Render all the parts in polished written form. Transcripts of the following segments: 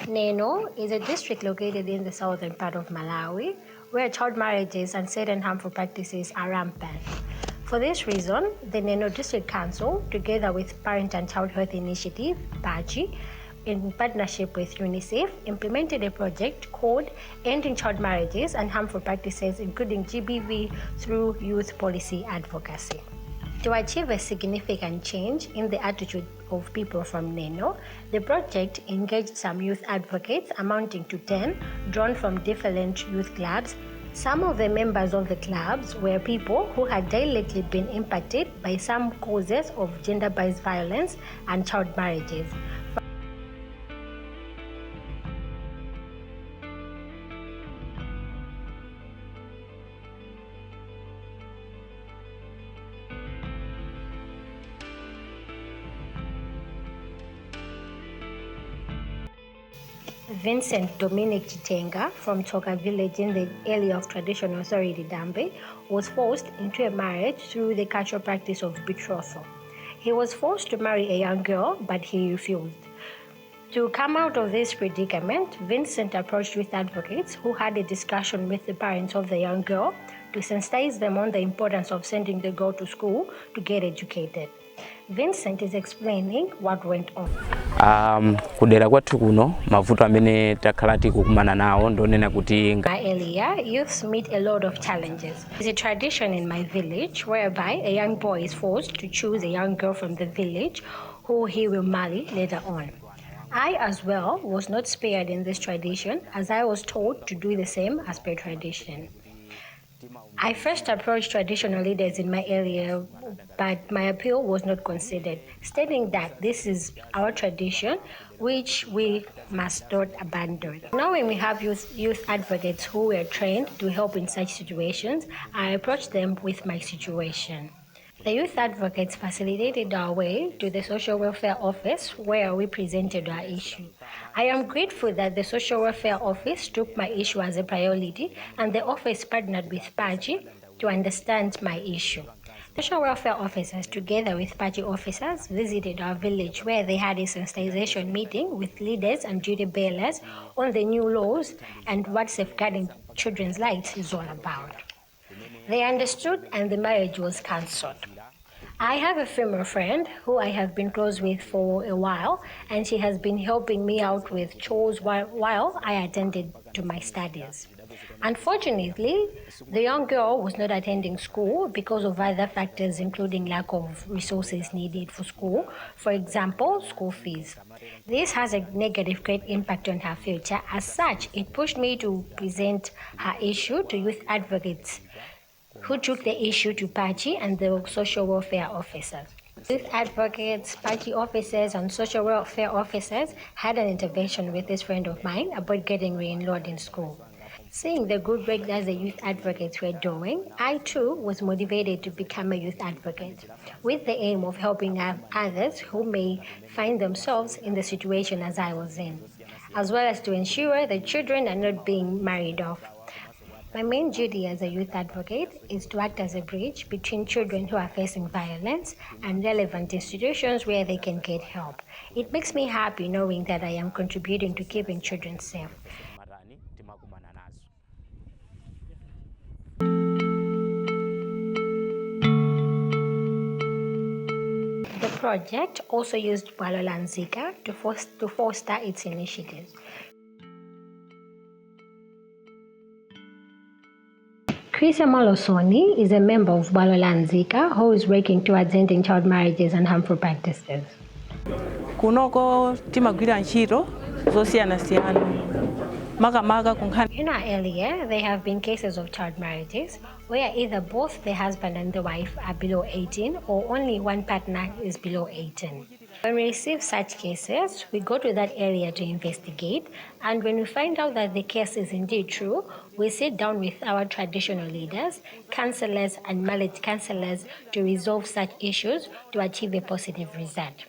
Neno is a district located in the southern part of Malawi where child marriages and certain harmful practices are rampant. For this reason, the Neno District Council, together with Parent and Child Health Initiative, PACHI, in partnership with UNICEF, implemented a project called Ending Child Marriages and Harmful Practices, including GBV, through youth policy advocacy. To achieve a significant change in the attitude of people from Neno, the project engaged some youth advocates amounting to 10, drawn from different youth clubs. Some of the members of the clubs were people who had directly been impacted by some causes of gender-based violence and child marriages. Vincent Dominic Chitenga from Choka village in the area of traditional authority Dambe was forced into a marriage through the cultural practice of betrothal. He was forced to marry a young girl, but he refused. To come out of this predicament, Vincent approached youth advocates who had a discussion with the parents of the young girl to sensitize them on the importance of sending the girl to school to get educated. Vincent is explaining what went on. Kudera kwathu kuno mavuto amene takhala tikukumana nawo ndonena kuti Earlier, youths meet a lot of challenges. There's a tradition in my village whereby a young boy is forced to choose a young girl from the village who he will marry later on. I as well was not spared in this tradition, as I was told to do the same as per tradition. I first approached traditional leaders in my area, but my appeal was not considered, stating that this is our tradition, which we must not abandon. Knowing we have youth advocates who were trained to help in such situations, I approached them with my situation. The youth advocates facilitated our way to the Social Welfare Office where we presented our issue. I am grateful that the Social Welfare Office took my issue as a priority and the office partnered with PACHI to understand my issue. Social welfare officers, together with party officers, visited our village where they had a sensitization meeting with leaders and duty bearers on the new laws and what safeguarding children's lives is all about. They understood and the marriage was cancelled. I have a female friend who I have been close with for a while, and she has been helping me out with chores while I attended to my studies. Unfortunately, the young girl was not attending school because of other factors, including lack of resources needed for school, for example, school fees. This has a negative great impact on her future. As such, it pushed me to present her issue to youth advocates who took the issue to PACHI and the social welfare officers. Youth advocates, party officers, and social welfare officers had an intervention with this friend of mine about getting re-enrolled in school. Seeing the good work that the youth advocates were doing, I too was motivated to become a youth advocate with the aim of helping others who may find themselves in the situation as I was in, as well as to ensure that children are not being married off. My main duty as a youth advocate is to act as a bridge between children who are facing violence and relevant institutions where they can get help. It makes me happy knowing that I am contributing to keeping children safe. The project also used Bwalo la Nzika to foster its initiatives. Chris Molosoni is a member of Bwalo la Nzika who is working towards ending child marriages and harmful practices. Kunoko timagwira ntchito zosiyana-siyana. In our area, there have been cases of child marriages where either both the husband and the wife are below 18 or only one partner is below 18. When we receive such cases, we go to that area to investigate, and when we find out that the case is indeed true, we sit down with our traditional leaders, counselors, and marriage counselors to resolve such issues to achieve a positive result.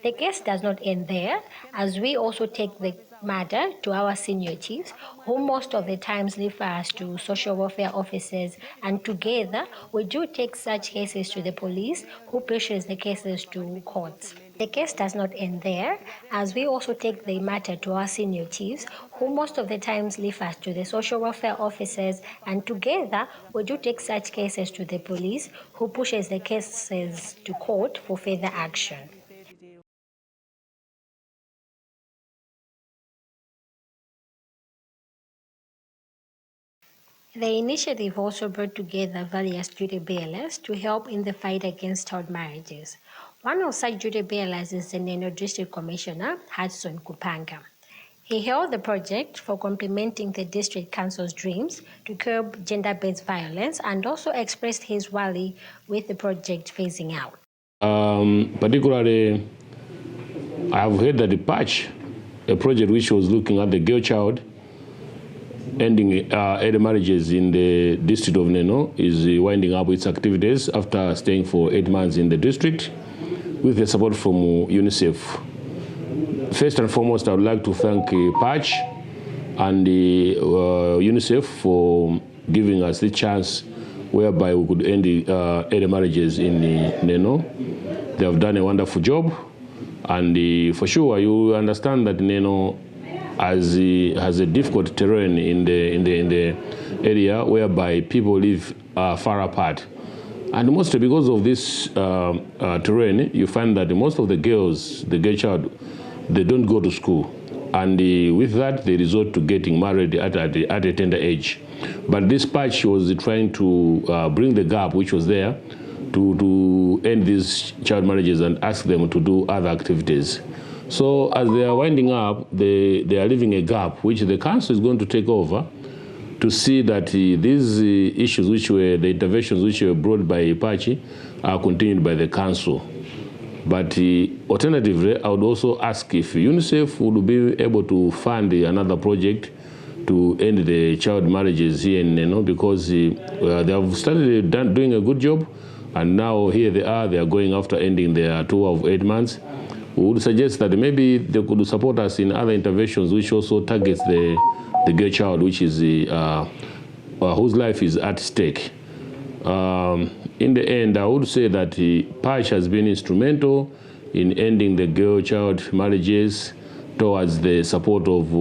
The case does not end there, as we also take the matter to our senior chiefs, who most of the times refer us to social welfare officers, and together we do take such cases to the police, who pushes the cases to courts. The case does not end there, as we also take the matter to our senior chiefs, who most of the times leave us to the social welfare officers, and together we do take such cases to the police, who pushes the cases to court for further action. The initiative also brought together various duty bearers to help in the fight against child marriages. One of such duty bearers is the Neno District Commissioner, Hudson Kupanga. He held the project for complementing the district council's dreams to curb gender-based violence, and also expressed his worry with the project phasing out. Particularly, I have heard that the patch, a project which was looking at the girl child ending early marriages in the district of Neno, is winding up its activities after staying for 8 months in the district with the support from UNICEF. First and foremost, I would like to thank Patch and UNICEF for giving us the chance whereby we could end the early marriages in Neno. They have done a wonderful job, and for sure you understand that Neno has a difficult terrain in the area whereby people live far apart. And mostly because of this terrain, you find that most of the girls, the girl child, they don't go to school. And with that, they resort to getting married at a tender age. But this patch was trying to bring the gap which was there to end these child marriages and ask them to do other activities. So as they are winding up, they are leaving a gap which the council is going to take over to see that these issues which were, the interventions which were brought by Apache are continued by the council. But alternatively, I would also ask if UNICEF would be able to fund another project to end the child marriages here in Neno, because they have started doing a good job, and now here they are going after ending their tour of 8 months. We would suggest that maybe they could support us in other interventions which also targets the girl child, which is whose life is at stake. In the end, I would say that Patch has been instrumental in ending the girl child marriages towards the support of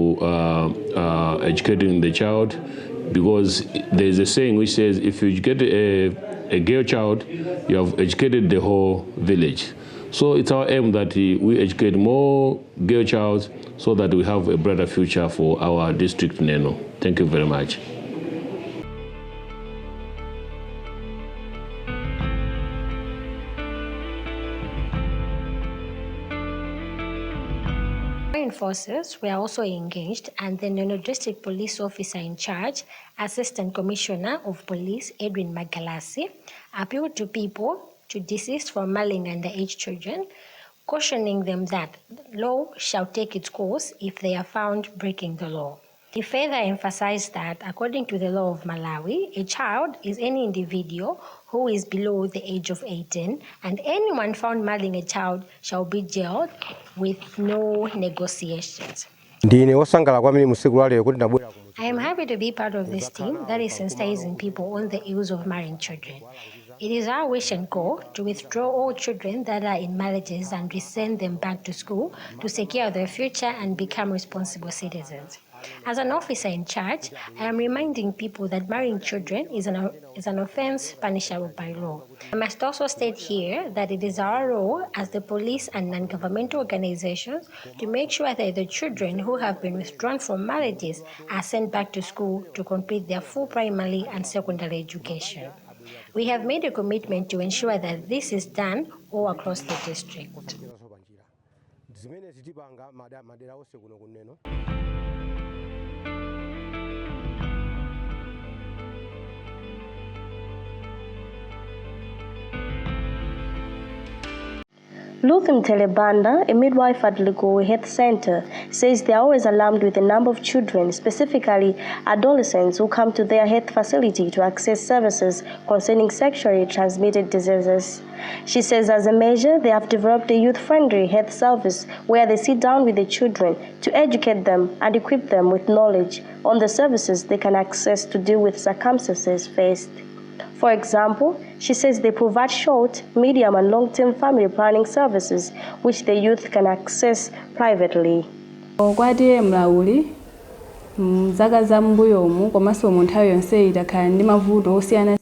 educating the child, because there's a saying which says if you educate a girl child, you have educated the whole village. So it's our aim that we educate more girl child so that we have a brighter future for our district, Neno. Thank you very much. Forces were also engaged, and the Neno District Police Officer in charge, Assistant Commissioner of Police Edwin Magalasi, appealed to people to desist from marrying underage children, cautioning them that law shall take its course if they are found breaking the law. He further emphasized that, according to the law of Malawi, a child is any individual who is below the age of 18, and anyone found marrying a child shall be jailed with no negotiations. I am happy to be part of this team that is sensitizing people on the ills of marrying children. It is our wish and goal to withdraw all children that are in marriages and resend them back to school to secure their future and become responsible citizens. As an officer in charge, I am reminding people that marrying children is an offense punishable by law. I must also state here that it is our role as the police and non-governmental organizations to make sure that the children who have been withdrawn from marriages are sent back to school to complete their full primary and secondary education. We have made a commitment to ensure that this is done all across the district. Luthum Telebanda, a midwife at Ligowe Health Center, says they are always alarmed with the number of children, specifically adolescents, who come to their health facility to access services concerning sexually transmitted diseases. She says as a measure, they have developed a youth-friendly health service where they sit down with the children to educate them and equip them with knowledge on the services they can access to deal with circumstances faced. For example, she says they provide short, medium and long-term family planning services which the youth can access privately. Okwatire mlawuli mzaka za mbuyomu komanso mu nthawi yonse itakhala ndi mavuto osiyana.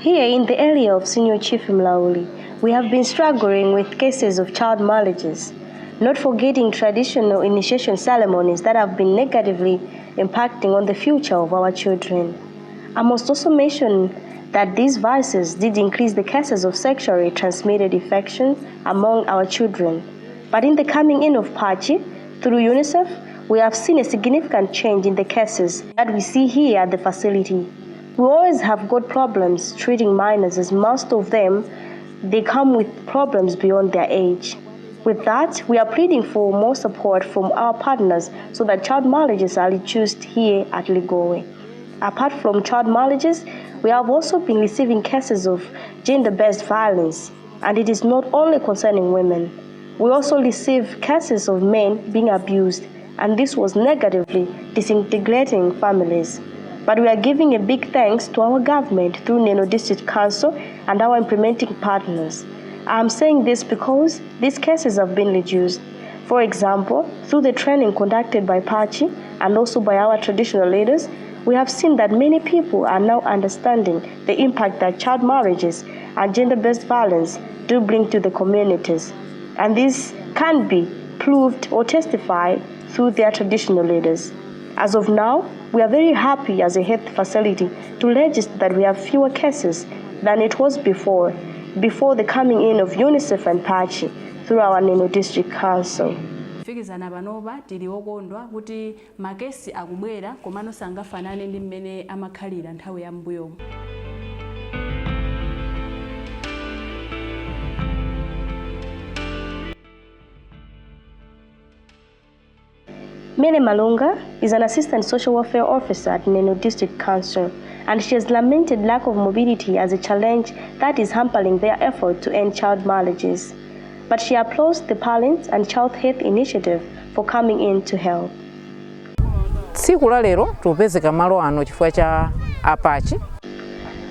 Here in the area of Senior Chief Mlauli, we have been struggling with cases of child marriages, not forgetting traditional initiation ceremonies that have been negatively impacting on the future of our children. I must also mention that these vices did increase the cases of sexually transmitted infections among our children. But in the coming in of Pachi, through UNICEF, we have seen a significant change in the cases that we see here at the facility. We always have got problems treating minors, as most of them, they come with problems beyond their age. With that, we are pleading for more support from our partners so that child marriages are reduced here at Ligowe. Apart from child marriages, we have also been receiving cases of gender-based violence, and it is not only concerning women. We also receive cases of men being abused, and this was negatively disintegrating families. But we are giving a big thanks to our government through Neno District Council and our implementing partners. I am saying this because these cases have been reduced. For example, through the training conducted by Pachi and also by our traditional leaders, we have seen that many people are now understanding the impact that child marriages and gender-based violence do bring to the communities. And this can be proved or testified through their traditional leaders. As of now, we are very happy as a health facility to register that we have fewer cases than it was before the coming in of UNICEF and Pachi through our Neno District Council. Fikizana panopa tili okondwa kuti makesi akubwera komano sangafanane ndi mmene amakhalira nthawi ya mbuyomu. Mene Malunga is an assistant social welfare officer at Neno District Council, and she has lamented lack of mobility as a challenge that is hampering their effort to end child marriages. But she applauds the Parents and Child Health Initiative for coming in to help. Tsiku la lero tupezeka malo ano chifukwa cha Apache.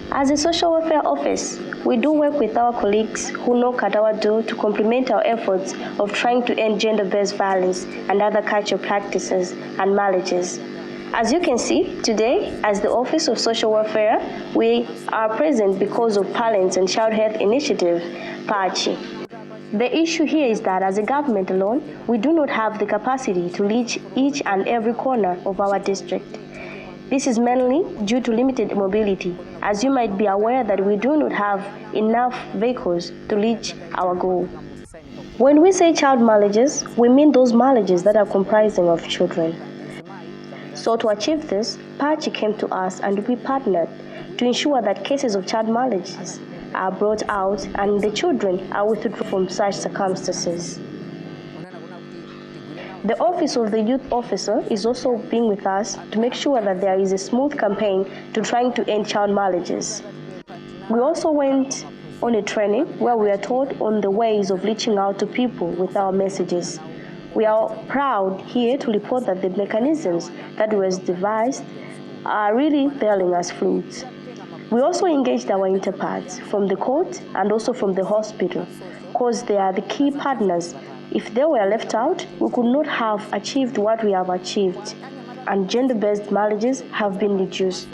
As a social welfare office, we do work with our colleagues who knock at our door to complement our efforts of trying to end gender-based violence and other cultural practices and marriages. As you can see, today, as the Office of Social Welfare, we are present because of Parents and Child Health Initiative, PACHI. The issue here is that as a government alone, we do not have the capacity to reach each and every corner of our district. This is mainly due to limited mobility, as you might be aware that we do not have enough vehicles to reach our goal. When we say child marriages, we mean those marriages that are comprising of children. So to achieve this, Pachi came to us and we partnered to ensure that cases of child marriages are brought out and the children are withdrawn from such circumstances. The Office of the Youth Officer is also being with us to make sure that there is a smooth campaign to trying to end child marriages. We also went on a training where we are taught on the ways of reaching out to people with our messages. We are proud here to report that the mechanisms that was devised are really bearing us fruits. We also engaged our interparts from the court and also from the hospital, because they are the key partners. If they were left out, we could not have achieved what we have achieved, and gender-based marriages have been reduced.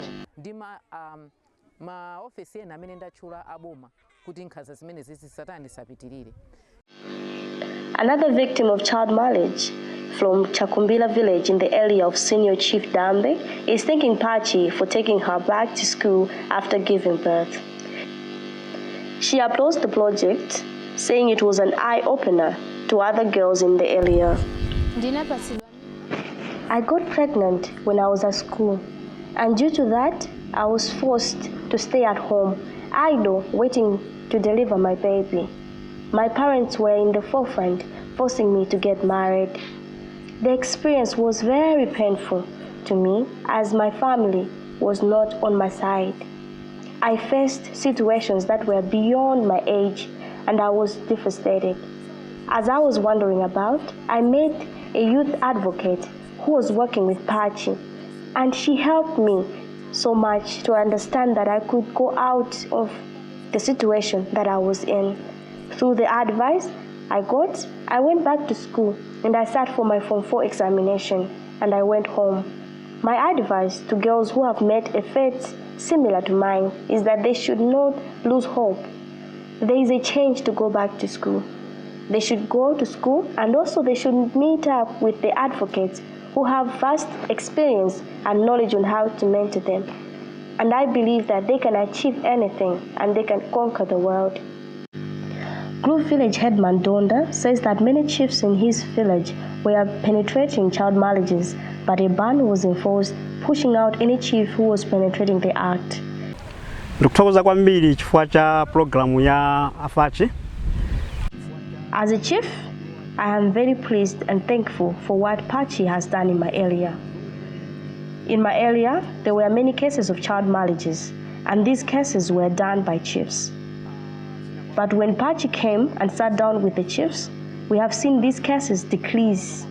Another victim of child marriage from Chakumbila village in the area of Senior Chief Dambe is thanking Pachi for taking her back to school after giving birth. She applauds the project, saying it was an eye-opener to other girls in the area. I got pregnant when I was at school, and due to that, I was forced to stay at home, idle, waiting to deliver my baby. My parents were in the forefront, forcing me to get married. The experience was very painful to me, as my family was not on my side. I faced situations that were beyond my age, and I was devastated. As I was wandering about, I met a youth advocate who was working with Pachi, and she helped me so much to understand that I could go out of the situation that I was in. Through the advice I got, I went back to school and I sat for my Form 4 examination and I went home. My advice to girls who have met a fate similar to mine is that they should not lose hope. There is a change to go back to school. They should go to school and also they should meet up with the advocates who have vast experience and knowledge on how to mentor them. And I believe that they can achieve anything and they can conquer the world. Grove Village headman Donda says that many chiefs in his village were penetrating child marriages, but a ban was enforced, pushing out any chief who was penetrating the act. Ndikuthokoza kwambiri chifukwa cha programu ya Advocacy. As a chief, I am very pleased and thankful for what Pachi has done in my area. In my area, there were many cases of child marriages, and these cases were done by chiefs. But when Pachi came and sat down with the chiefs, we have seen these cases decrease.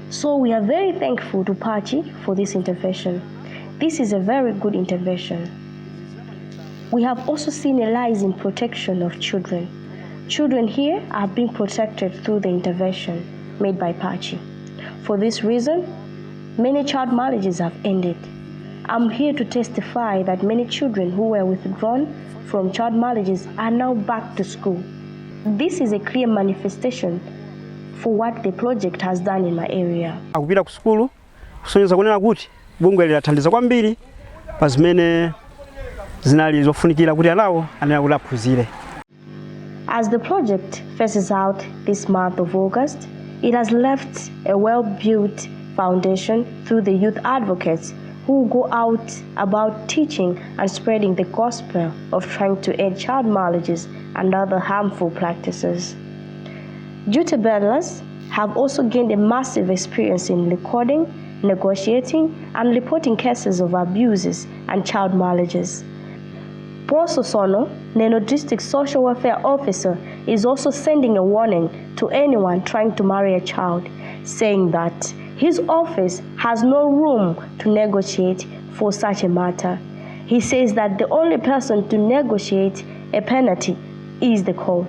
So we are very thankful to Pachi for this intervention. This is a very good intervention. We have also seen a rise in protection of children. Children here are being protected through the intervention made by Pachi. For this reason, many child marriages have ended. I'm here to testify that many children who were withdrawn from child marriages are now back to school. This is a clear manifestation for what the project has done in my area. Akupita ku skulu kusonyeza kunena kuti bungwe lirathandiza kwambiri pa zimene zinali zofunikira kuti anawo anena kuti aphunzire. As the project phases out this month of August, it has left a well-built foundation through the youth advocates who go out about teaching and spreading the gospel of trying to end child marriages and other harmful practices. Duty bearers have also gained a massive experience in recording, negotiating, and reporting cases of abuses and child marriages. Paul Sosono, Neno District Social Welfare Officer, is also sending a warning to anyone trying to marry a child, saying that his office has no room to negotiate for such a matter. He says that the only person to negotiate a penalty is the court.